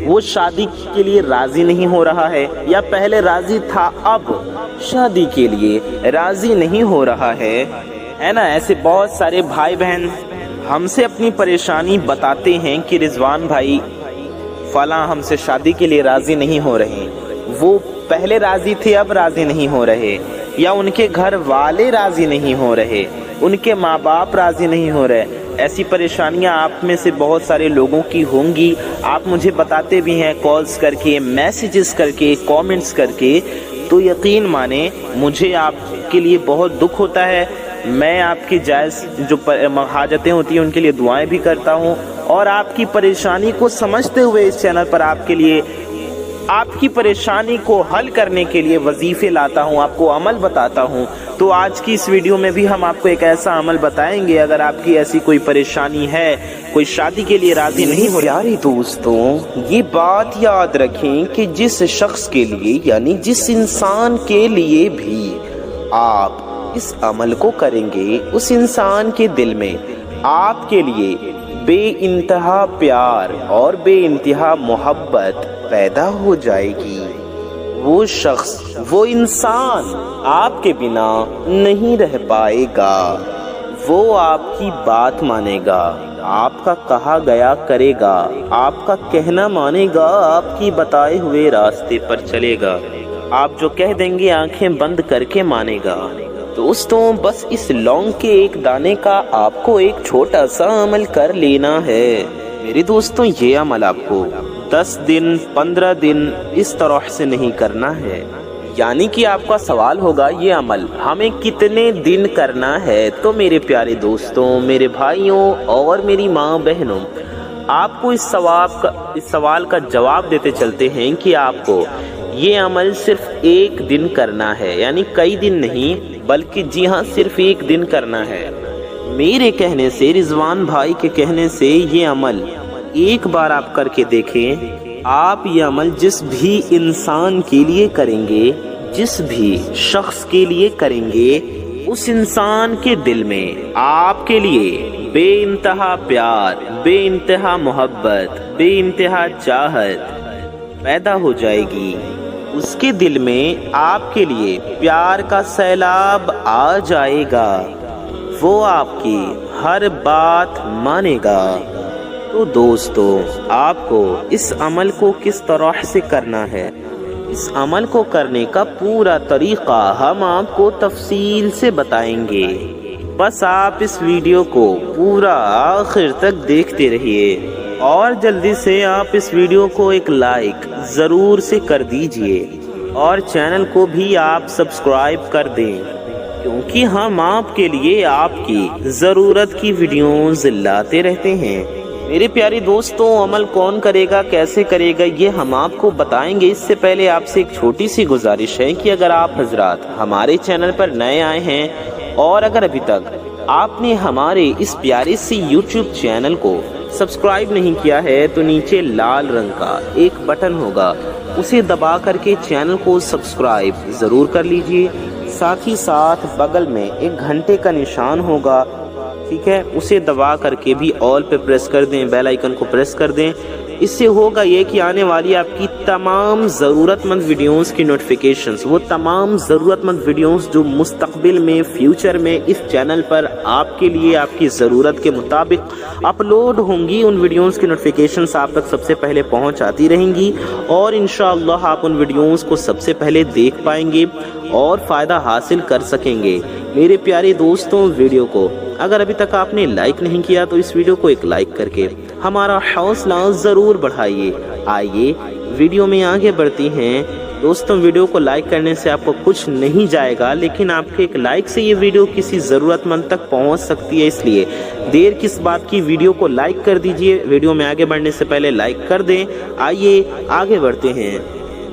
وہ شادی کے لیے راضی نہیں ہو رہا ہے، یا پہلے راضی تھا اب شادی کے لیے راضی نہیں ہو رہا ہے نا؟ ایسے بہت سارے بھائی بہن ہم سے اپنی پریشانی بتاتے ہیں کہ رضوان بھائی فلاں ہم سے شادی کے لیے راضی نہیں ہو رہے، وہ پہلے راضی تھے اب راضی نہیں ہو رہے، یا ان کے گھر والے راضی نہیں ہو رہے، ان کے ماں باپ راضی نہیں ہو رہے۔ ایسی پریشانیاں آپ میں سے بہت سارے لوگوں کی ہوں گی، آپ مجھے بتاتے بھی ہیں کالز کر کے، میسیجز کر کے، کامنٹس کر کے، تو یقین مانیں مجھے آپ کے لیے بہت دکھ ہوتا ہے۔ میں آپ کی جائز جو حاجتیں ہوتی ہیں ان کے لیے دعائیں بھی کرتا ہوں، اور آپ کی پریشانی کو سمجھتے ہوئے اس چینل پر آپ کے لیے آپ کی پریشانی کو حل کرنے کے لیے وظیفے لاتا ہوں، آپ کو عمل بتاتا ہوں۔ تو آج کی اس ویڈیو میں بھی ہم آپ کو ایک ایسا عمل بتائیں گے، اگر آپ کی ایسی کوئی پریشانی ہے، کوئی شادی کے لیے راضی نہیں ہو۔ پیارے دوستوں، یہ بات یاد رکھیں کہ جس شخص کے لیے، یعنی جس انسان کے لیے بھی آپ اس عمل کو کریں گے، اس انسان کے دل میں آپ کے لیے بے انتہا پیار اور بے انتہا محبت پیدا ہو جائے گی۔ وہ شخص، وہ انسان آپ کے بنا نہیں رہ پائے گا، وہ آپ کی بات مانے گا، آپ کا کہا گیا کرے گا، آپ کا کہنا مانے گا، آپ کی بتائے ہوئے راستے پر چلے گا، آپ جو کہہ دیں گے آنکھیں بند کر کے مانے گا۔ دوستوں، بس اس لونگ کے ایک دانے کا آپ کو ایک چھوٹا سا عمل کر لینا ہے۔ میرے دوستوں، یہ عمل آپ کو 10 دن 15 دن اس طرح سے نہیں کرنا ہے، یعنی کہ آپ کا سوال ہوگا یہ عمل ہمیں کتنے دن کرنا ہے؟ تو میرے پیارے دوستوں، میرے بھائیوں اور میری ماں بہنوں، آپ کو اس سوال کا جواب دیتے چلتے ہیں کہ آپ کو یہ عمل صرف ایک دن کرنا ہے، یعنی کئی دن نہیں بلکہ جی ہاں صرف ایک دن کرنا ہے۔ میرے کہنے سے، رضوان بھائی کے کہنے سے یہ عمل ایک بار آپ کر کے دیکھیں۔ آپ یہ عمل جس بھی انسان کے لیے کریں گے، جس بھی شخص کے لیے کریں گے، اس انسان کے دل میں آپ کے لیے بے انتہا پیار، بے انتہا محبت، بے انتہا چاہت پیدا ہو جائے گی۔ اس کے دل میں آپ کے لیے پیار کا سیلاب آ جائے گا، وہ آپ کی ہر بات مانے گا۔ تو دوستو، آپ کو اس عمل کو کس طرح سے کرنا ہے، اس عمل کو کرنے کا پورا طریقہ ہم آپ کو تفصیل سے بتائیں گے۔ بس آپ اس ویڈیو کو پورا آخر تک دیکھتے رہیے، اور جلدی سے آپ اس ویڈیو کو ایک لائک ضرور سے کر دیجئے، اور چینل کو بھی آپ سبسکرائب کر دیں، کیونکہ ہم آپ کے لیے آپ کی ضرورت کی ویڈیوز لاتے رہتے ہیں۔ میرے پیارے دوستوں، عمل کون کرے گا، کیسے کرے گا، یہ ہم آپ کو بتائیں گے۔ اس سے پہلے آپ سے ایک چھوٹی سی گزارش ہے کہ اگر آپ حضرات ہمارے چینل پر نئے آئے ہیں، اور اگر ابھی تک آپ نے ہمارے اس پیارے سی یوٹیوب چینل کو سبسکرائب نہیں کیا ہے، تو نیچے لال رنگ کا ایک بٹن ہوگا، اسے دبا کر کے چینل کو سبسکرائب ضرور کر لیجئے۔ ساتھ ہی ساتھ بغل میں ایک گھنٹے کا نشان ہوگا، ٹھیک ہے، اسے دبا کر کے بھی آل پہ پریس کر دیں، بیل آئیکن کو پریس کر دیں۔ اس سے ہوگا یہ کہ آنے والی آپ کی تمام ضرورت مند ویڈیوز کی نوٹیفیکیشنز، وہ تمام ضرورت مند ویڈیوز جو مستقبل میں، فیوچر میں اس چینل پر آپ کے لیے آپ کی ضرورت کے مطابق اپلوڈ ہوں گی، ان ویڈیوز کی نوٹیفیکیشنز آپ تک سب سے پہلے پہنچ آتی رہیں گی، اور انشاءاللہ آپ ان ویڈیوز کو سب سے پہلے دیکھ پائیں گے اور فائدہ حاصل کر سکیں گے۔ میرے پیارے دوستوں، ویڈیو کو اگر ابھی تک آپ نے لائک نہیں کیا تو اس ویڈیو کو ایک لائک کر کے ہمارا حوصلہ ضرور بڑھائیے۔ آئیے ویڈیو میں آگے بڑھتی ہیں۔ دوستوں، ویڈیو کو لائک کرنے سے آپ کو کچھ نہیں جائے گا، لیکن آپ کے ایک لائک سے یہ ویڈیو کسی ضرورت مند تک پہنچ سکتی ہے، اس لیے دیر کس بات کی، ویڈیو کو لائک کر دیجئے۔ ویڈیو میں آگے بڑھنے سے پہلے لائک کر دیں۔ آئیے آگے بڑھتے ہیں۔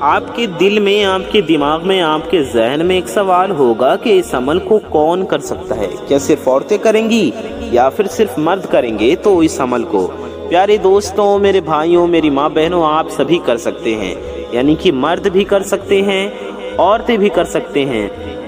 آپ کے دل میں، آپ کے دماغ میں، آپ کے ذہن میں ایک سوال ہوگا کہ اس عمل کو کون کر سکتا ہے؟ کیا صرف عورتیں کریں گی یا پھر صرف مرد کریں گے؟ تو اس عمل کو پیارے دوستوں، میرے بھائیوں، میری ماں بہنوں، آپ سبھی کر سکتے ہیں، یعنی کہ مرد بھی کر سکتے ہیں، عورتیں بھی کر سکتے ہیں،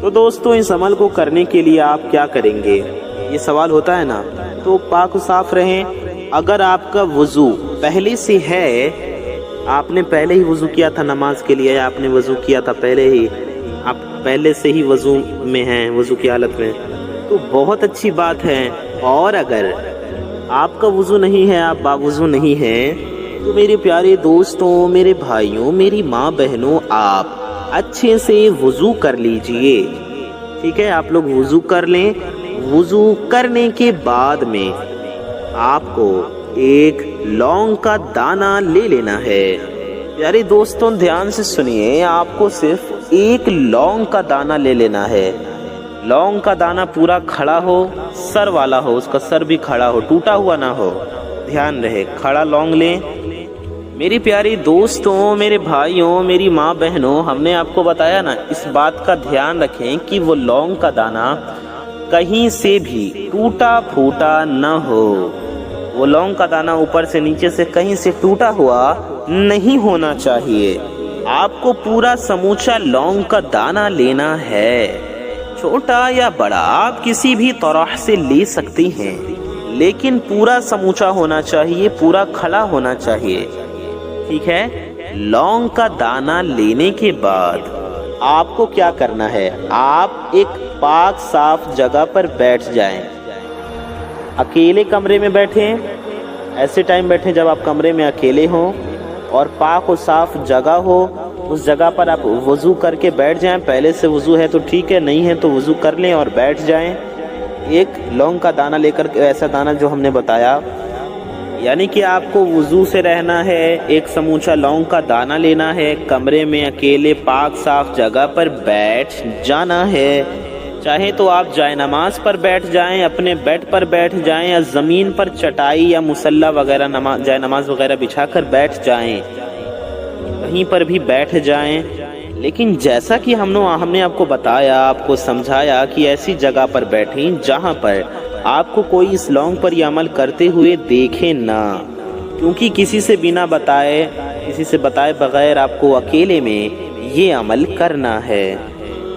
تو دوستوں اس عمل کو کرنے کے لیے آپ کیا کریں گے، یہ سوال ہوتا ہے نا. تو پاک و صاف رہیں. اگر آپ کا وضو پہلے سے ہے، آپ نے پہلے ہی وضو کیا تھا نماز کے لیے، یا آپ نے وضو کیا تھا پہلے ہی، آپ پہلے سے ہی وضو میں ہیں، وضو کی حالت میں، تو بہت اچھی بات ہے. اور اگر آپ کا وضو نہیں ہے، آپ باوضو نہیں ہیں، تو میرے پیارے دوستوں، میرے بھائیوں، میری ماں بہنوں، آپ اچھے سے وضو کر لیجئے. ٹھیک ہے، آپ لوگ وضو کر لیں. وضو کرنے کے بعد میں آپ کو ایک لونگ کا دانہ لے لینا ہے. پیارے دوستوں دھیان سے سنیے، آپ کو صرف ایک لونگ کا دانہ لے لینا ہے. لونگ کا دانہ پورا کھڑا ہو، سر والا ہو، اس کا سر بھی کھڑا ہو، ٹوٹا ہوا نہ ہو. دھیان رہے، کھڑا لونگ لیں. میری پیاری دوستوں، میرے بھائیوں، میری ماں بہنوں، ہم نے آپ کو بتایا نا، اس بات کا دھیان رکھیں کہ وہ لونگ کا دانہ کہیں سے بھی ٹوٹا پھوٹا نہ ہو. وہ لونگ کا دانہ اوپر سے نیچے سے کہیں سے ٹوٹا ہوا نہیں ہونا چاہیے. آپ کو پورا سموچا لونگ کا دانہ لینا ہے، چھوٹا یا بڑا آپ کسی بھی طرح سے لے سکتے ہیں، لیکن پورا سموچا ہونا چاہیے، پورا کھڑا ہونا چاہیے. ٹھیک ہے، لونگ کا دانہ لینے کے بعد آپ کو کیا کرنا ہے، آپ ایک پاک صاف جگہ پر بیٹھ جائیں. اکیلے کمرے میں بیٹھیں، ایسے ٹائم بیٹھیں جب آپ کمرے میں اکیلے ہوں اور پاک و صاف جگہ ہو. اس جگہ پر آپ وضو کر کے بیٹھ جائیں. پہلے سے وضو ہے تو ٹھیک ہے، نہیں ہے تو وضو کر لیں اور بیٹھ جائیں. ایک لونگ کا دانہ لے کر، ایسا دانہ جو ہم نے بتایا، یعنی کہ آپ کو وضو سے رہنا ہے، ایک سموچا لونگ کا دانہ لینا ہے، کمرے میں اکیلے پاک صاف جگہ پر بیٹھ جانا ہے. چاہے تو آپ جائے نماز پر بیٹھ جائیں، اپنے بیڈ پر بیٹھ جائیں، یا زمین پر چٹائی یا مصلی وغیرہ جائے نماز وغیرہ بچھا کر بیٹھ جائیں، کہیں پر بھی بیٹھ جائیں. لیکن جیسا کہ ہم نے آپ کو بتایا، آپ کو سمجھایا کہ ایسی جگہ پر بیٹھیں جہاں پر آپ کو کوئی اس لونگ پر یہ عمل کرتے ہوئے دیکھے نہ، کیونکہ کسی سے بنا بتائے، کسی سے بتائے بغیر آپ کو اکیلے میں یہ عمل کرنا ہے.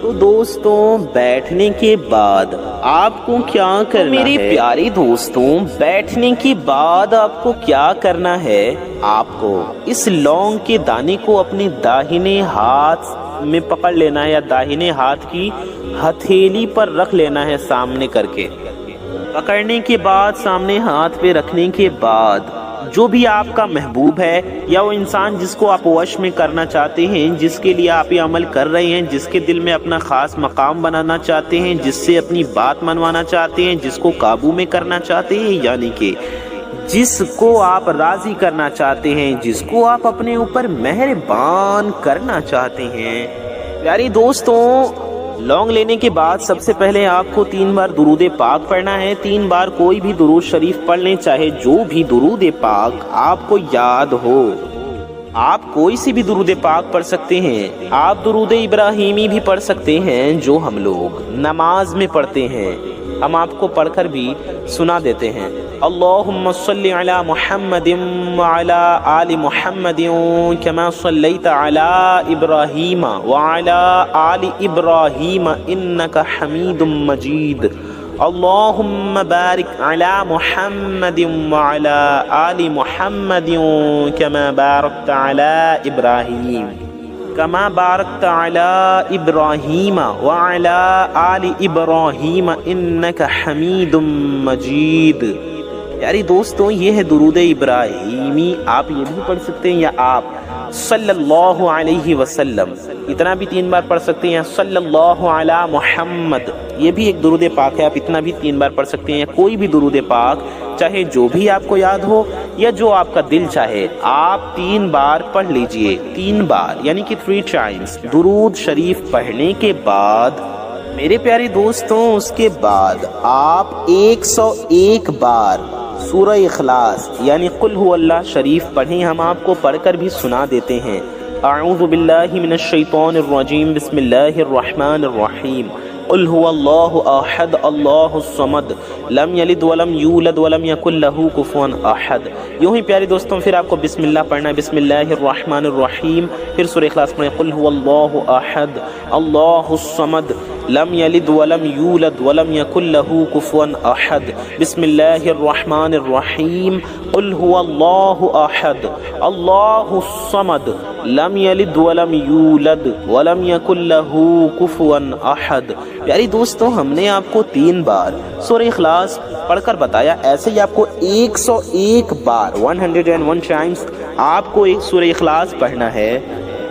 تو دوستوں بیٹھنے کے بعد آپ کو کیا کرنا ہے، میرے پیارے دوستوں بیٹھنے کے بعد آپ کو کیا کرنا ہے، آپ کو اس لونگ کے دانے کو اپنے داہنے ہاتھ میں پکڑ لینا ہے، یا داہنے ہاتھ کی ہتھیلی پر رکھ لینا ہے سامنے کر کے. پکڑنے کے بعد سامنے ہاتھ پہ رکھنے کے بعد جو بھی آپ کا محبوب ہے، یا وہ انسان جس کو آپ وش میں کرنا چاہتے ہیں، جس کے لیے آپ یہ عمل کر رہے ہیں، جس کے دل میں اپنا خاص مقام بنانا چاہتے ہیں، جس سے اپنی بات منوانا چاہتے ہیں، جس کو قابو میں کرنا چاہتے ہیں، یعنی کہ جس کو آپ راضی کرنا چاہتے ہیں، جس کو آپ اپنے اوپر مہربان کرنا چاہتے ہیں. پیاری دوستوں لونگ لینے کے بعد سب سے پہلے آپ کو 3 بار درود پاک پڑھنا ہے. 3 بار کوئی بھی درود شریف پڑھ لیں، چاہے جو بھی درود پاک آپ کو یاد ہو. آپ کوئی سی بھی درود پاک پڑھ سکتے ہیں. آپ درود ابراہیمی بھی پڑھ سکتے ہیں جو ہم لوگ نماز میں پڑھتے ہیں. ہم آپ کو پڑھ کر بھی سنا دیتے ہیں. اللہم صلی علی محمد وعلی آل محمد کما صلیت علی ابراہیم وعلی آل ابراہیم انک حمید مجید. اللہم بارک علی محمد وعلی آل محمد کما بارکت علی ابراہیم کما بارکت علی ابراہیم وعلی آل ابراہیم انک حمید مجید. یاری دوستوں یہ ہے درود ابراہیمی. آپ یہ بھی پڑھ سکتے ہیں، یا آپ صلی اللہ علیہ وسلم اتنا بھی 3 بار پڑھ سکتے ہیں. صلی اللہ علی محمد یہ بھی ایک درود پاک ہے، آپ اتنا بھی 3 بار پڑھ سکتے ہیں. یا کوئی بھی درود پاک چاہے جو بھی آپ کو یاد ہو یا جو آپ کا دل چاہے، آپ 3 بار پڑھ لیجئے. 3 بار یعنی کہ 3 times درود شریف پڑھنے کے بعد میرے پیارے دوستوں اس کے بعد آپ 101 بار سورہ اخلاص یعنی قل هو اللہ شریف پڑھیں. ہم آپ کو پڑھ کر بھی سنا دیتے ہیں. اعوذ باللہ من الشیطان الرجیم، بسم اللہ الرحمن الرحیم. قل هو اللہ احد اللہ الصمد لم یلد ولم یولد ولم یکن لہ کفوا احد. یوں ہی پیارے دوستوں پھر آپ کو بسم اللہ پڑھنا ہے. بسم اللہ الرحمن الرحیم، پھر سورہ اخلاص پڑھیں. قل هو اللہ احد اللہ الصمد لم یلد ولم یولد ولم یکن لہ کفوا احد۔ بسم اللہ الرحمن الرحیم، قل هو اللہ احد اللہ الصمد لم یلد ولم یولد ولم یکن لہ کفوا احد۔ پیاری دوستوں، ہم نے آپ کو 3 بار سورہ اخلاص پڑھ کر بتایا، ایسے ہی آپ کو 101 بار 101 ٹائمز آپ کو ایک سورہ اخلاص پڑھنا ہے۔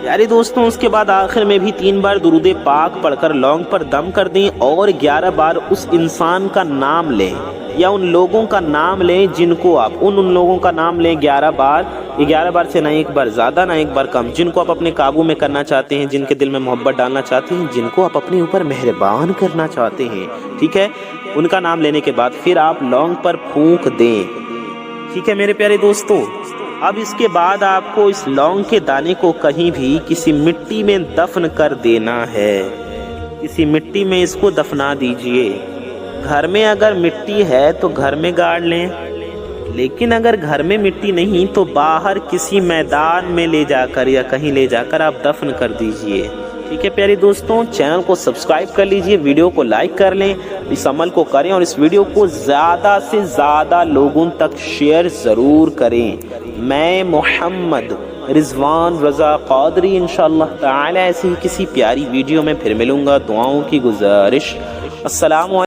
پیارے دوستوں، اس کے بعد آخر میں بھی 3 بار درود پاک پڑھ کر لونگ پر دم کر دیں اور 11 بار اس انسان کا نام لیں یا ان لوگوں کا نام لیں جن کو آپ ان لوگوں کا نام لیں 11 بار۔ 11 بار سے نہ ایک بار زیادہ نہ ایک بار کم، جن کو آپ اپنے قابو میں کرنا چاہتے ہیں، جن کے دل میں محبت ڈالنا چاہتے ہیں، جن کو آپ اپنے اوپر مہربان کرنا چاہتے ہیں، ٹھیک ہے؟ ان کا نام لینے کے بعد پھر آپ لونگ پر پھونک دیں، ٹھیک ہے میرے پیارے دوستوں؟ اب اس کے بعد آپ کو اس لونگ کے دانے کو کہیں بھی کسی مٹی میں دفن کر دینا ہے، کسی مٹی میں اس کو دفنا دیجئے۔ گھر میں اگر مٹی ہے تو گھر میں گاڑ لیں، لیکن اگر گھر میں مٹی نہیں تو باہر کسی میدان میں لے جا کر یا کہیں لے جا کر آپ دفن کر دیجئے، ٹھیک ہے پیارے دوستوں؟ چینل کو سبسکرائب کر لیجئے، ویڈیو کو لائک کر لیں، اس عمل کو کریں اور اس ویڈیو کو زیادہ سے زیادہ لوگوں تک شیئر ضرور کریں۔ میں محمد رضوان رضا قادری انشاءاللہ تعالی ایسی ہی کسی پیاری ویڈیو میں پھر ملوں گا۔ دعاؤں کی گزارش، السلام علیکم۔